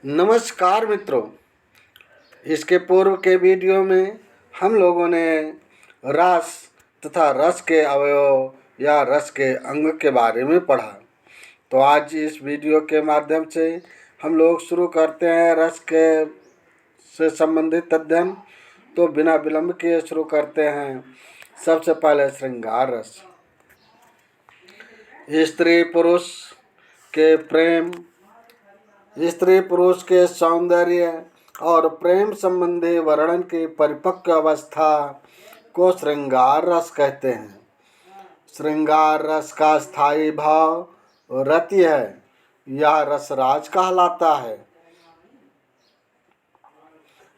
नमस्कार मित्रों। इसके पूर्व के वीडियो में हम लोगों ने रस तथा रस के अवयव या रस के अंग के बारे में पढ़ा। तो आज इस वीडियो के माध्यम से हम लोग शुरू करते हैं रस के से संबंधित अध्ययन। तो बिना विलंब किए शुरू करते हैं। सबसे पहले श्रृंगार रस। स्त्री पुरुष के प्रेम, स्त्री पुरुष के सौंदर्य और प्रेम संबंधी वर्णन की परिपक्व अवस्था को श्रृंगार रस कहते हैं। श्रृंगार रस का स्थायी भाव रति है। यह रसराज कहलाता है।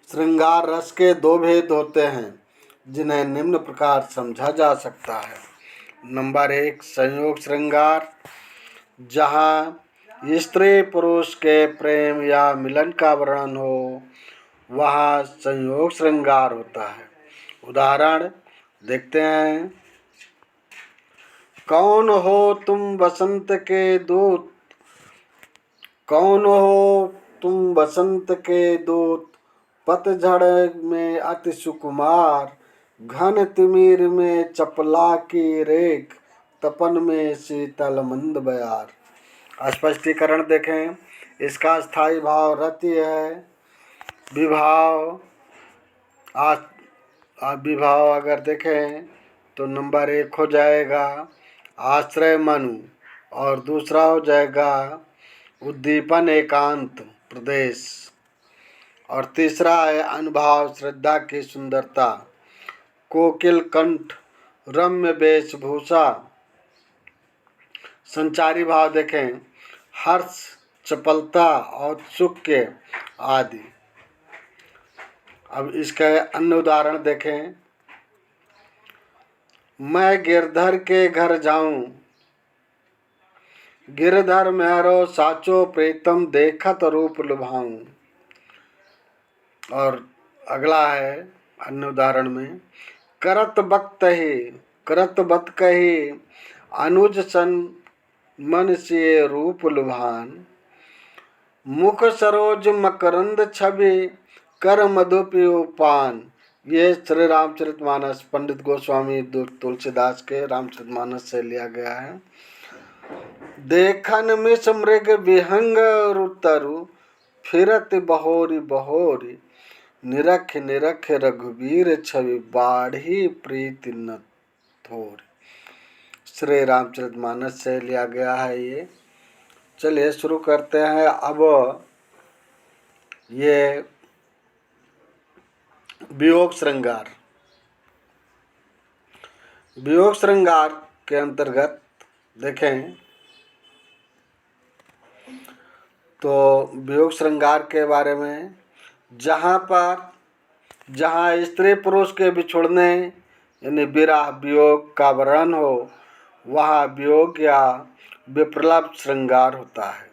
श्रृंगार रस के दो भेद होते हैं जिन्हें निम्न प्रकार समझा जा सकता है। नंबर 1, संयोग श्रृंगार, जहाँ स्त्री पुरुष के प्रेम या मिलन का वर्णन हो, वहाँ संयोग श्रृंगार होता है। उदाहरण देखते हैं। कौन हो तुम बसंत के दूत, कौन हो तुम बसंत के दूत, पतझड़ में अति सुकुमार, घन तिमिर में चपला की रेख, तपन में शीतल मंद बयार। स्पष्टीकरण देखें। इसका स्थायी भाव रति है। विभाव विभाव अगर देखें तो नंबर 1 हो जाएगा आश्रय मनु, और दूसरा हो जाएगा उद्दीपन एकांत प्रदेश, और तीसरा है अनुभाव श्रद्धा की सुंदरता, कोकिल कंठ, रम्य वेशभूषा। संचारी भाव देखें हर्ष, चपलता, औत्सुक्य आदि। अब इसके अन्य उदाहरण देखें। मैं गिरधर के घर जाऊं, गिरधर मेरो साचो प्रीतम, देखत रूप लुभाऊं। और अगला है अन्य उदाहरण में, करत बत कही, अनुज सन मन से रूप लुभान, मुख सरोज मकरंद छवि, कर मधुपियो पान। ये श्री रामचरितमानस पंडित गोस्वामी तुलसीदास के रामचरितमानस से लिया गया है। देखन मिस मृग विहंग रुतरु, फिरत बहोरी बहोरी, निरख निरख रघुवीर छवि, बाढ़ी प्रीति न थोरी। श्री रामचरितमानस से लिया गया है ये। चलिए शुरू करते हैं। अब ये वियोग श्रृंगार। वियोग श्रृंगार के अंतर्गत देखें तो वियोग श्रृंगार के बारे में, जहाँ स्त्री पुरुष के बिछुड़ने यानी विरह वियोग का वर्णन हो, वहाँ वियोग या विप्रलभ श्रृंगार होता है।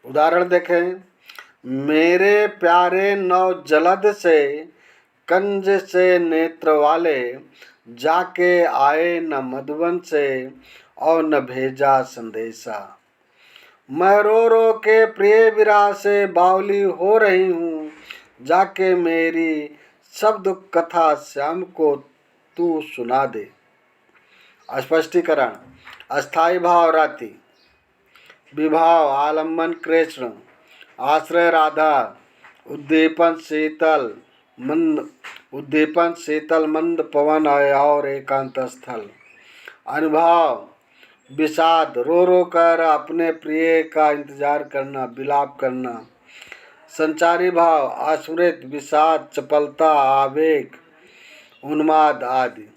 उदाहरण देखें। मेरे प्यारे नौ जलद से, कंज से नेत्र वाले, जाके आए न मधुबन से, और न भेजा संदेशा। मैं रो रो के प्रिय विरह से बावली हो रही हूँ, जाके मेरी सब दुख कथा श्याम को तू सुना दे। स्पष्टीकरण। अस्थायी भाव रति, विभाव आलम्बन कृष्ण, आश्रय राधा, उद्दीपन शीतल मंद पवन और एकांत स्थल। अनुभव विषाद, रो रो कर अपने प्रिय का इंतजार करना, विलाप करना। संचारी भाव आस्फुरित विषाद, चपलता, आवेग, उन्माद आदि।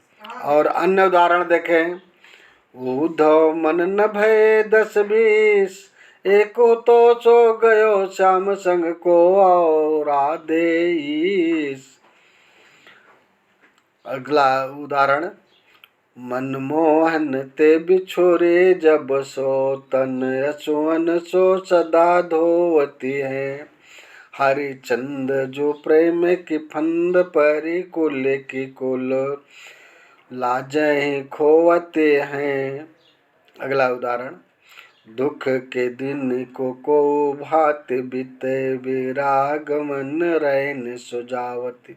और अन्य उदाहरण देखें। उद्धव मन न भय 10-20, एको तो सो गयो श्याम संग को और आदेश। अगला उदाहरण। मनमोहन ते बिछोरे जब सो, तन यशवन सो सदा धोवती है, हरिचंद जो प्रेम की फंद परी कुल की कुल, लाजहि खोवते हैं। अगला उदाहरण। दुख के दिन को भांति बीते, विराग मन रैन सुजावती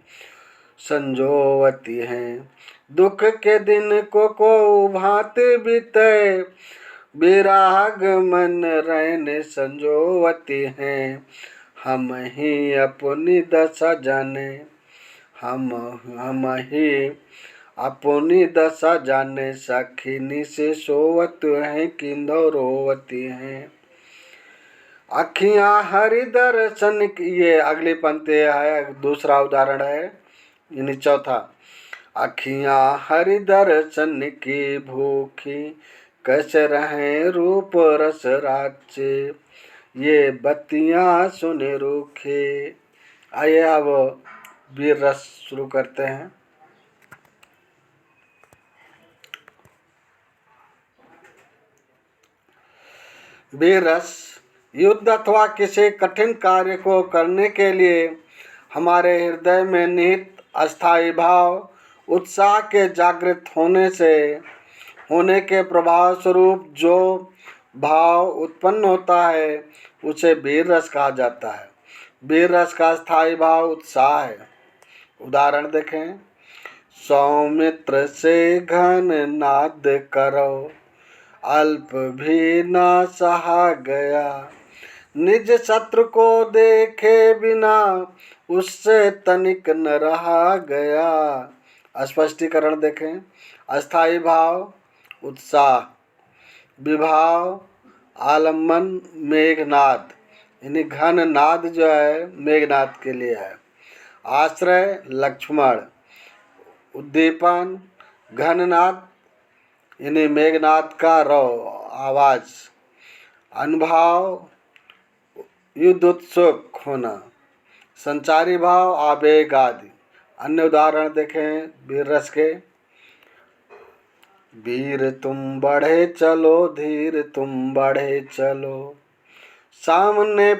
संजोवती हैं। दुख के दिन को भांति बीते, विराग मन रैन संजोवती हैं। हम ही अपनी दशा जाने, हम ही अपनी दशा जाने, सखिनी से सोवत हैं किंदो रोवती हैं। अखियां हरि दर्शन की, ये अगली पंक्ति है, दूसरा उदाहरण है, यानी चौथा। अखियां हरि दर्शन की भूखी, कैसे रहे रूप रस राचे, ये बत्तियां सुने रूखे। आइए अब वीर रस शुरू करते हैं। वीर रस युद्ध अथवा किसी कठिन कार्य को करने के लिए हमारे हृदय में निहित अस्थायी भाव, उत्साह के जागृत होने के प्रभाव स्वरूप जो भाव उत्पन्न होता है, उसे वीर रस कहा जाता है। वीर रस का स्थायी भाव उत्साह है। उदाहरण देखें। सौमित्र से घन नाद करो, अल्प भी ना सहा गया, निज शत्रु को देखे बिना, उससे तनिक न रहा गया। स्पष्टीकरण देखें। अस्थायी भाव उत्साह, विभाव आलम्बन मेघनाद, यानी घन नाद जो है मेघनाद के लिए है। आश्रय लक्ष्मण, उद्दीपन घननाद यानी मेघनाद का रव आवाज। अनुभाव युद्ध उत्सुक होना। संचारी भाव आवेग आदि। अन्य उदाहरण देखें वीर रस के। वीर तुम बढ़े चलो, धीर तुम बढ़े चलो, सामने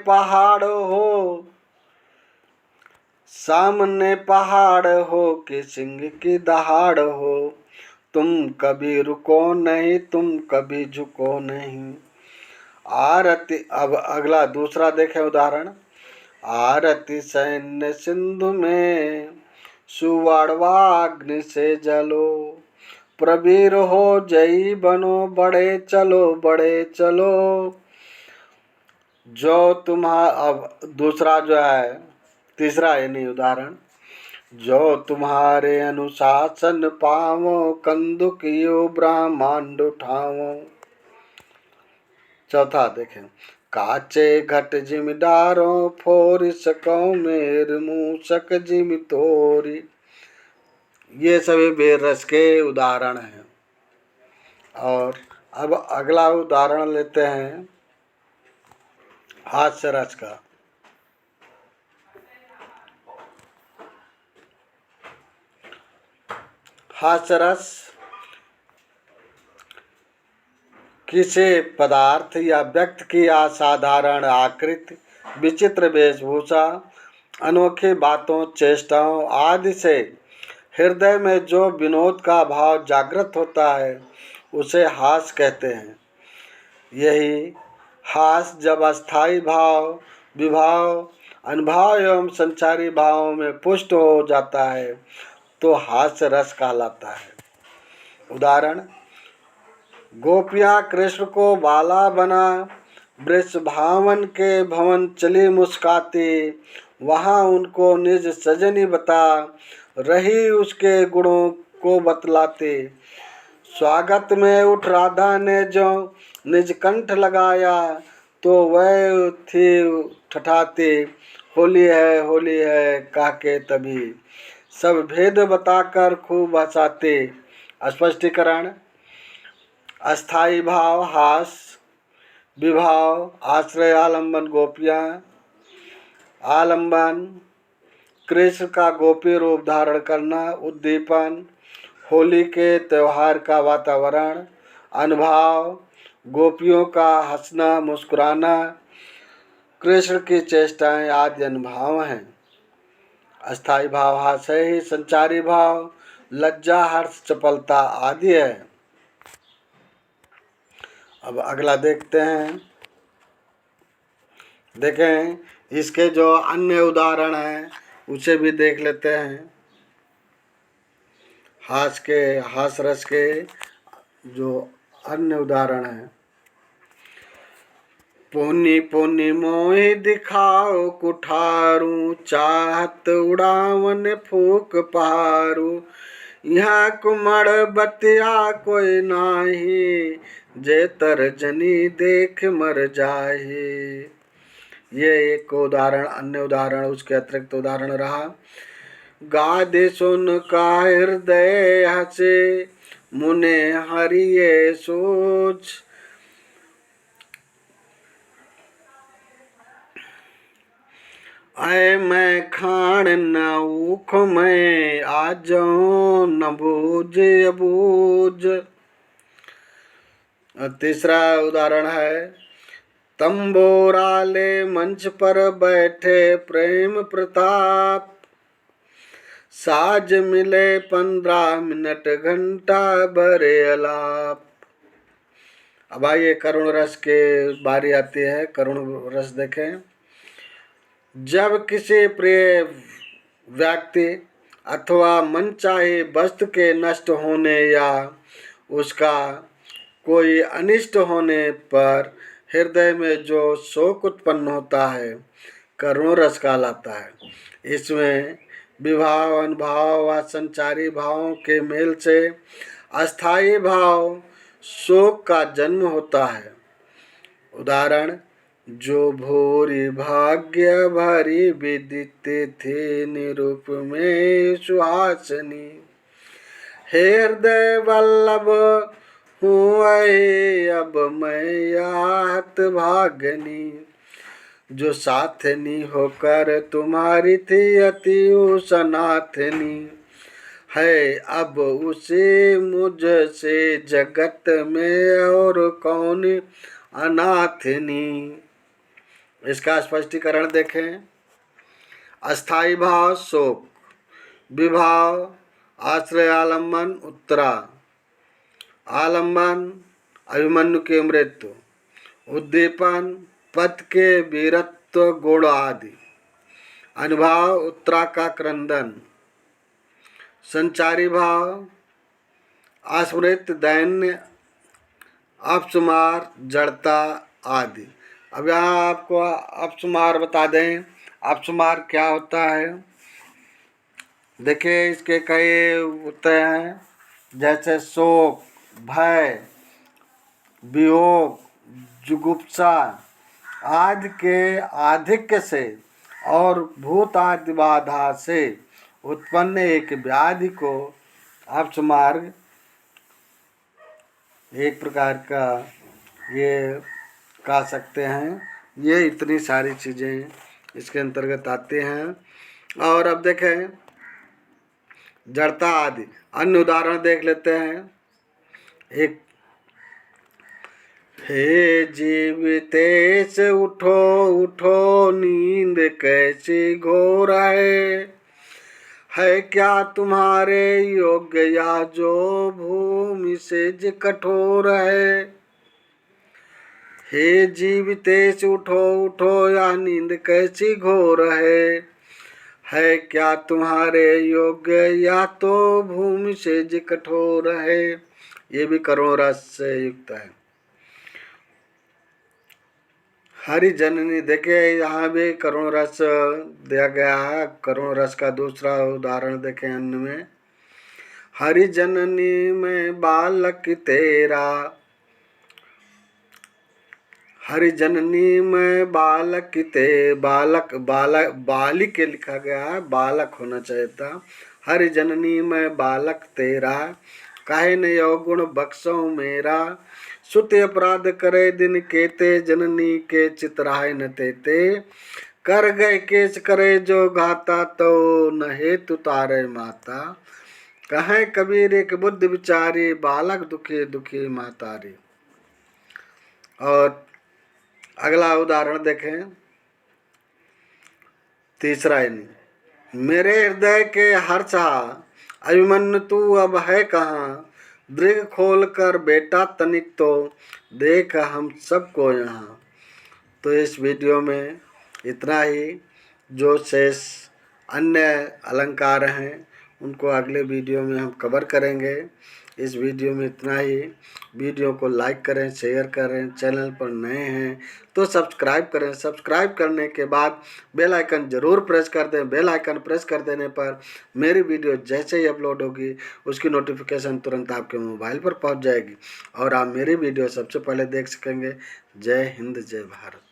पहाड़ हो कि सिंह की दहाड़ हो, तुम कभी रुको नहीं, तुम कभी झुको नहीं। आरती, अब अगला दूसरा देखें उदाहरण। आरती सैन्य सिंधु में, सुवाड़वाग्नि से जलो, प्रवीर हो जयी बनो, बढ़े चलो। जो तुम्हारा, अब दूसरा जो है तीसरा है नहीं उदाहरण। जो तुम्हारे अनुशासन पावो, कंदुक यो ब्रह्मांड उठावो। चौथा देखें। काचे घट जिमिदारों, फोर सको मेर मूसक जिम तोरी। ये सभी वीर रस के उदाहरण हैं। और अब अगला उदाहरण लेते हैं हास्य रस का। हास्य रस किसी पदार्थ या व्यक्ति की असाधारण आकृति, विचित्र वेशभूषा, अनोखी बातों, चेष्टाओं आदि से हृदय में जो विनोद का भाव जागृत होता है, उसे हास्य कहते हैं। यही हास्य जब अस्थायी भाव, विभाव, अनुभाव एवं संचारी भावों में पुष्ट हो जाता है, तो हास्य रस कहलाता है। उदाहरण। गोपियाँ कृष्ण को बाला बना, वृषभावन के भवन चली मुस्काती, वहाँ उनको निज सजनी बता, रही उसके गुणों को बतलाते। स्वागत में उठ राधा ने जो निज कंठ लगाया, तो वह थी ठठाती, होली है कह के तभी, सब भेद बताकर खूब हंसाते। स्पष्टीकरण। अस्थायी भाव हास, विभाव आश्रय आलम्बन गोपियाँ, आलम्बन कृष्ण का गोपी रूप धारण करना, उद्दीपन होली के त्योहार का वातावरण, अनुभाव गोपियों का हंसना मुस्कुराना, कृष्ण की चेष्टाएं आदि अनुभाव हैं। अस्थायी भाव हास्य ही, संचारी भाव लज्जा हर्ष चपलता आदि है। अब अगला देखते हैं। देखें, इसके जो अन्य उदाहरण हैं उसे भी देख लेते हैं। हास रस के जो अन्य उदाहरण हैं। पोनी पोनी मोहि दिखाओ कुठारू, चाहत उड़ावन फूक पारू। यहाँ कुमड़ बतिया कोई नाही, जे तर जनी देख मर जाहे। ये एक उदाहरण, अन्य उदाहरण उसके अतिरिक्त उदाहरण रहा। गादे सुन का हृदय हसे, मुने हरिये सोच। आए मैं खान न ऊख में, आ जाऊं न बूझ अबूझ। तीसरा उदाहरण है। तंबोराले मंच पर बैठे प्रेम प्रताप, साज मिले 15 मिनट घंटा भरे अलाप। अब आइए करुण रस के बारी आती है। करुण रस देखें। जब किसी प्रिय व्यक्ति अथवा मनचाहे वस्तु के नष्ट होने या उसका कोई अनिष्ट होने पर हृदय में जो शोक उत्पन्न होता है, करुण रस कहलाता है। इसमें विभाव, अनुभाव व संचारी भावों के मेल से अस्थायी भाव शोक का जन्म होता है। उदाहरण। जो भूरी भाग्य भरी विदित थे, निरूप में सुहासनी। हृदय वल्लभ हूँ अब मैं यात भागनी। जो साथनी होकर तुम्हारी थी अति सनाथनी, है अब उसे मुझसे जगत में और कौन अनाथनी। इसका स्पष्टीकरण देखें। अस्थाई भाव शोक, विभाव आश्रय आलम्बन उत्तरा, आलम्बन अभिमन्यु की मृत्यु, उद्दीपन पथ के वीरत्व गुण आदि, अनुभाव उत्तरा का क्रंदन, संचारी भाव अस्मृत दैन्य अपसुमार जड़ता आदि। अब यहाँ आपको अपसुमार बता दें। अपसुमार क्या होता है। देखिए, इसके कई होते हैं, जैसे शोक, भय, वियोग, जुगुप्सा आदि के आधिक्य से और भूत आदि बाधा से उत्पन्न एक व्याधि को अपसमार्ग एक प्रकार का ये कह सकते हैं। ये इतनी सारी चीज़ें इसके अंतर्गत आते हैं। और अब देखें जड़ता आदि अन्य उदाहरण देख लेते हैं। एक। हे जीवितेश उठो उठो, नींद कैसी घोर है क्या तुम्हारे योग्य या जो भूमि से कठोर है। हे जीवितेश उठो उठो, या नींद कैसी घोर है क्या तुम्हारे योग्य या तो भूमि से कठोर है। ये भी करुण रस से युक्त है। हरि जननी, देखे यहाँ भी करुण रस दिया गया है। करुण रस का दूसरा उदाहरण देखें अन्य में। हरि जननी में बालक तेरा, हरि जननी में बालक ते बालक बालक बालिक लिखा गया है, बालक होना चाहिए था। हरि जननी में बालक तेरा, काहे न अवगुण बख्शो मेरा। सुत अपराध करे दिन केते, जननी के चितराय न तेते। कर गए केस करे जो घाता, तो न हेतु तारे माता। कहे कबीर एक बुद्ध विचारी, बालक दुखी दुखी मातारी। और अगला उदाहरण देखें। तीसरा मेरे हृदय के हर्षा, अभिमन्यु तू अब है कहाँ। दृग खोल कर बेटा तनिक तो देख हम सबको यहाँ। तो इस वीडियो में इतना ही। जो शेष अन्य अलंकार हैं उनको अगले वीडियो में हम कवर करेंगे। इस वीडियो में इतना ही। वीडियो को लाइक करें, शेयर करें, चैनल पर नए हैं तो सब्सक्राइब करें। सब्सक्राइब करने के बाद बेल आइकन ज़रूर प्रेस कर दें। बेल आइकन प्रेस कर देने पर मेरी वीडियो जैसे ही अपलोड होगी उसकी नोटिफिकेशन तुरंत आपके मोबाइल पर पहुंच जाएगी और आप मेरी वीडियो सबसे पहले देख सकेंगे। जय हिंद, जय भारत।